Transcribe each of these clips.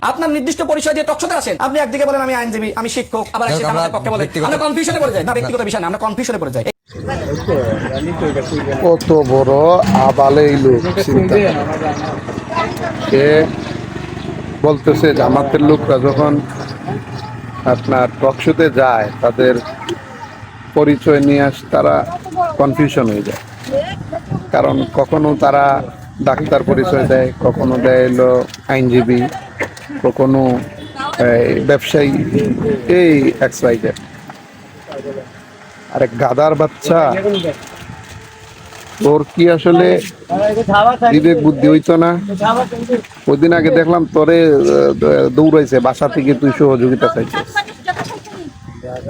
আপনার নির্দিষ্ট পরিচয় দিয়ে টকশোতে আসেন, আপনি একদিকে বলেন আমি আইনজীবী, আমি শিক্ষক, আবার এসে আমাদের পক্ষে বলেন, আমরা কনফিউশনে পড়ে যাই। না, ব্যক্তিগত বিষয় না, আমরা কনফিউশনে পড়ে যাই। কত বড় আবালে এই লোক, চিন্তা করেন। সে বলতেছে জামাতের লোকরা যখন আপনার টকশোতে যায় তাদের পরিচয় নিয়ে তারা কনফিউশন হয়ে যায়, কারণ কখনো তারা ডাক্তার পরিচয় দেয়, কখনো দেয় হলো আইনজীবী, কখনো ব্যবসায়ী, এই এক্সওয়াইজেড। আরে গাদার বাচ্চা, তোর কি আসলে বিবেক বুদ্ধি হইতো না? ওইদিন আগে দেখলাম তোরে দৌড়াইছে বাসা থেকে, তুই সহযোগিতা চাইছিস।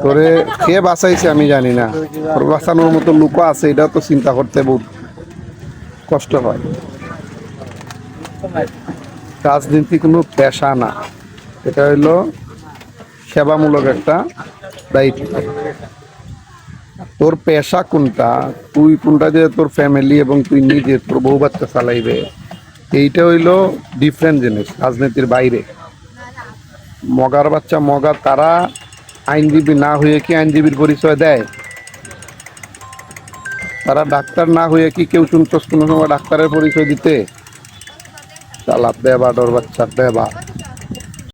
তোরে কে বাঁচাইছে আমি জানি না, তোর বাঁচানোর মতো লোক আছে এটা তো চিন্তা করতে বহুত কষ্ট হয়। রাজনীতি কোনো পেশা না, এটা হইলো সেবামূলক একটা দায়িত্ব। তোর পেশা কোনটা, তুই কোনটা, যে তোর ফ্যামিলি এবং তুই নিজে তোর বউ বাচ্চা চালাইবে, এইটা হইলো ডিফারেন্ট জিনিস রাজনীতির বাইরে। মগার বাচ্চা মগা তারা আইনজীবী না হয়ে কি আইনজীবীর পরিচয় দেয়? তারা ডাক্তার না হয়ে কি কেউ শুনছস কোনো সময় ডাক্তারের পরিচয় দিতে? চালা বেবা, ডর বাচ্চা বেবা।